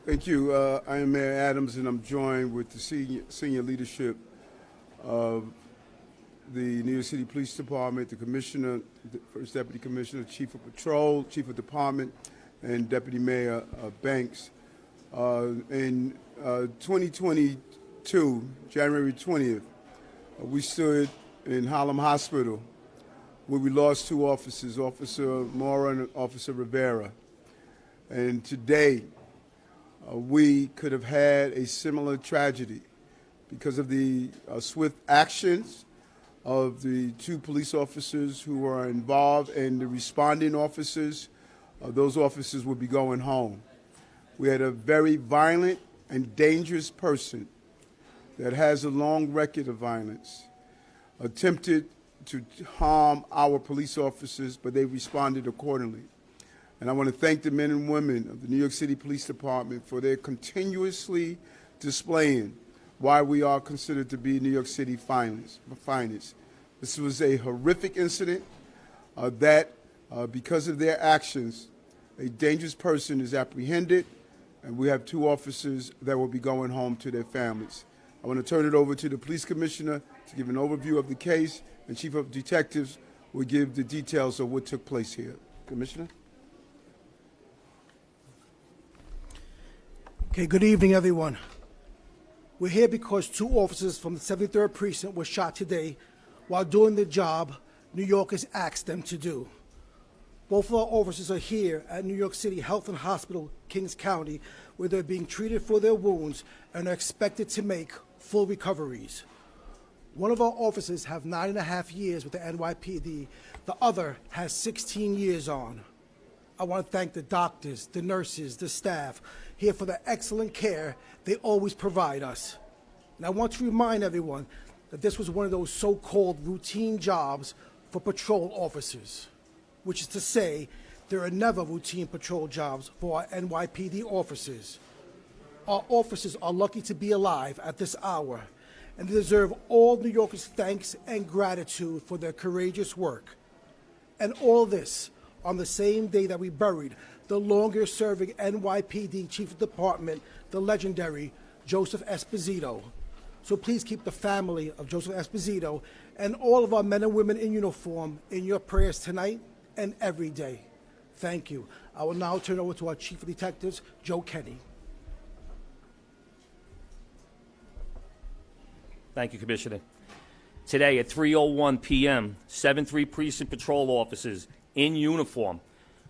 Thank you. I am Mayor Adams, and I'm joined with the senior leadership of the New York City Police Department, the Commissioner, the First Deputy Commissioner, Chief of Patrol, Chief of Department, and Deputy Mayor Banks. In 2022, January 20th, we stood in Harlem Hospital where we lost two officers, Officer Mora and Officer Rivera. And today, we could have had a similar tragedy because of the swift actions of the two police officers who are involved and the responding officers. Those officers would be going home. We had a very violent and dangerous person that has a long record of violence, attempted to harm our police officers, but they responded accordingly. And I want to thank the men and women of the New York City Police Department for their continuously displaying why we are considered to be New York City finest. This was a horrific incident that, because of their actions, a dangerous person is apprehended, and we have two officers that will be going home to their families. I want to turn it over to the Police Commissioner to give an overview of the case, and Chief of Detectives will give the details of what took place here. Commissioner? Okay, good evening, everyone. We're here because two officers from the 73rd Precinct were shot today while doing the job New York has asked them to do. Both of our officers are here at New York City Health and Hospital, Kings County, where they're being treated for their wounds and are expected to make full recoveries. One of our officers have 9.5 years with the NYPD. The other has 16 years on. I want to thank the doctors, the nurses, the staff here for the excellent care they always provide us. And I want to remind everyone that this was one of those so-called routine jobs for patrol officers, which is to say there are never routine patrol jobs for our NYPD officers. Our officers are lucky to be alive at this hour, and they deserve all New Yorkers' thanks and gratitude for their courageous work. And all this on the same day that we buried the longest-serving NYPD Chief of Department, the legendary Joseph Esposito. So please keep the family of Joseph Esposito and all of our men and women in uniform in your prayers tonight and every day. Thank you. I will now turn over to our Chief of Detectives, Joe Kenny. Thank you, Commissioner. Today at 3:01 p.m., 7-3 Precinct Patrol officers in uniform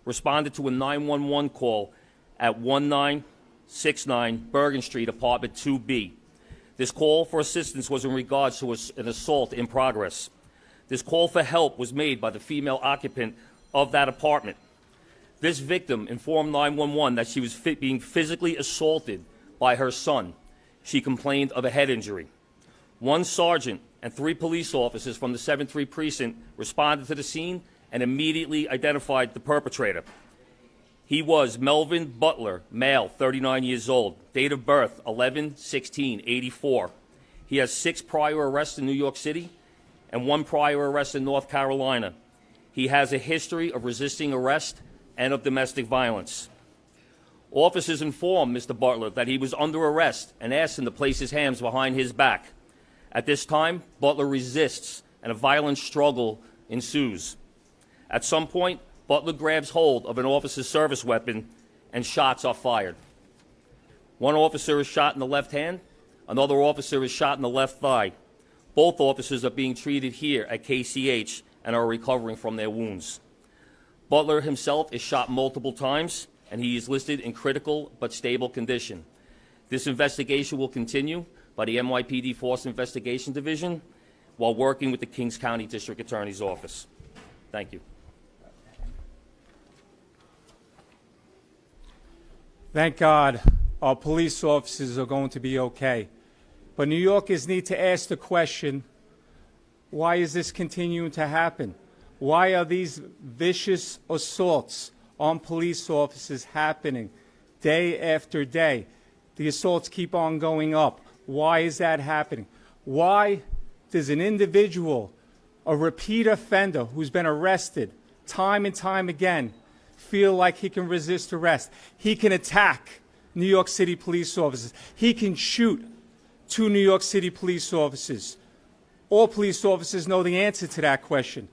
responded to a 911 call at 1969 Bergen Street, Apartment 2B. This call for assistance was in regards to an assault in progress. This call for help was made by the female occupant of that apartment. This victim informed 911 that she was being physically assaulted by her son. She complained of a head injury. One sergeant and 3 police officers from the 7-3 Precinct responded to the scene and immediately identified the perpetrator. He was Melvin Butler, male, 39 years old, date of birth 11/16/84. He has 6 prior arrests in New York City and 1 prior arrest in North Carolina. He has a history of resisting arrest and of domestic violence. Officers informed Mr. Butler that he was under arrest and asked him to place his hands behind his back. At this time, Butler resists and a violent struggle ensues. At some point, Butler grabs hold of an officer's service weapon and shots are fired. One officer is shot in the left hand, another officer is shot in the left thigh. Both officers are being treated here at KCH and are recovering from their wounds. Butler himself is shot multiple times and he is listed in critical but stable condition. This investigation will continue by the NYPD Force Investigation Division while working with the Kings County District Attorney's Office. Thank you. Thank God our police officers are going to be okay. But New Yorkers need to ask the question, why is this continuing to happen? Why are these vicious assaults on police officers happening day after day? The assaults keep on going up. Why is that happening? Why does an individual, a repeat offender who's been arrested time and time again, feel like he can resist arrest? He can attack New York City police officers. He can shoot 2 New York City police officers. All police officers know the answer to that question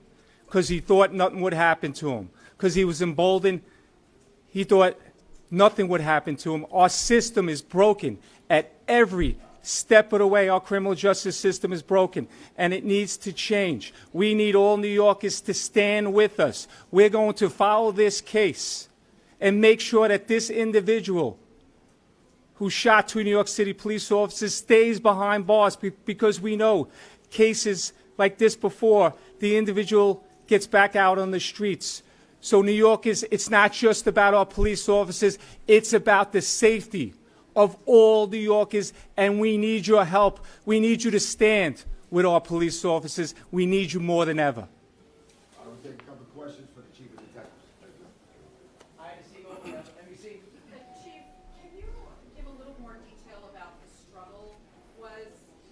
because he thought nothing would happen to him, because he was emboldened. He thought nothing would happen to him. Our system is broken at every step of the way. Our criminal justice system is broken, and it needs to change. We need all New Yorkers to stand with us. We're going to follow this case and make sure that this individual who shot 2 New York City police officers stays behind bars, because we know cases like this before, the individual gets back out on the streets. So New Yorkers, it's not just about our police officers, it's about the safety of all New Yorkers, and we need your help. We need you to stand with our police officers. We need you more than ever. I will take a couple of questions for the Chief of Detectives. Chief, can you give a little more detail about the struggle? Was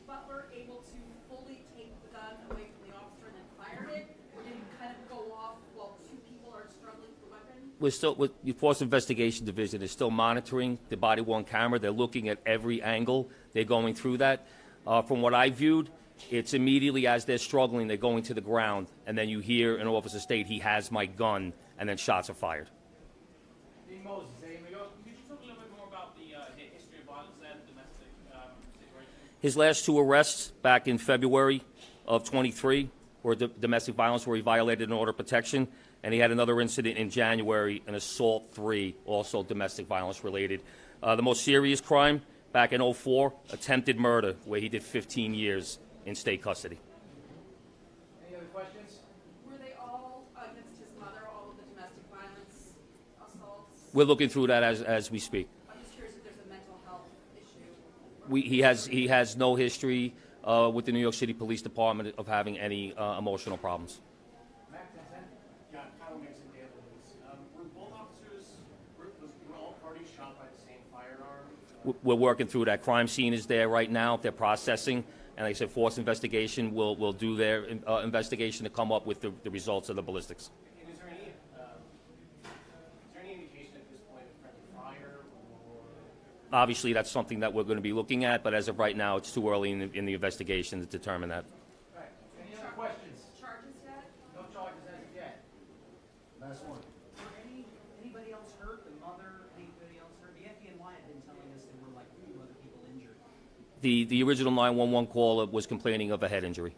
Butler able to fully take the gun away from the officer and then fired it? Or did it kind of go off while 2 people are struggling for weapons? We're still, with the Force Investigation Division is still monitoring the body-worn camera. They're looking at every angle. They're going through that. From what I viewed, it's immediately as they're struggling, they're going to the ground, and then you hear an officer state, "He has my gun," and then shots are fired. Moses, could you talk a little bit more about the history of violence there, the domestic situation? His last 2 arrests back in February of 23 were domestic violence, where he violated an order of protection, and he had another incident in January, an assault 3, also domestic violence related. The most serious crime back in 04, attempted murder, where he did 15 years in state custody. Any other questions? Were they all against his mother, all of the domestic violence assaults? We're looking through that as we speak. I'm just curious if there's a mental health issue. He has no history with the New York City Police Department of having any emotional problems. Yeah, Kyle Mixon, Daily. Were both officers, were all parties shot by the same firearm? We're working through that. Crime scene is there right now. They're processing. And like I said, Force Investigation will do their investigation to come up with the results of the ballistics. And is there any indication at this point of friendly fire? Or? Obviously, that's something that we're going to be looking at, but as of right now, it's too early in the investigation to determine that. Right. Any other questions? Charges yet? No charges as of yet. Last one. Were anybody else hurt? The mother, anybody else hurt? The FDNY had been telling us there were like 2 other people injured. The original 911 call was complaining of a head injury.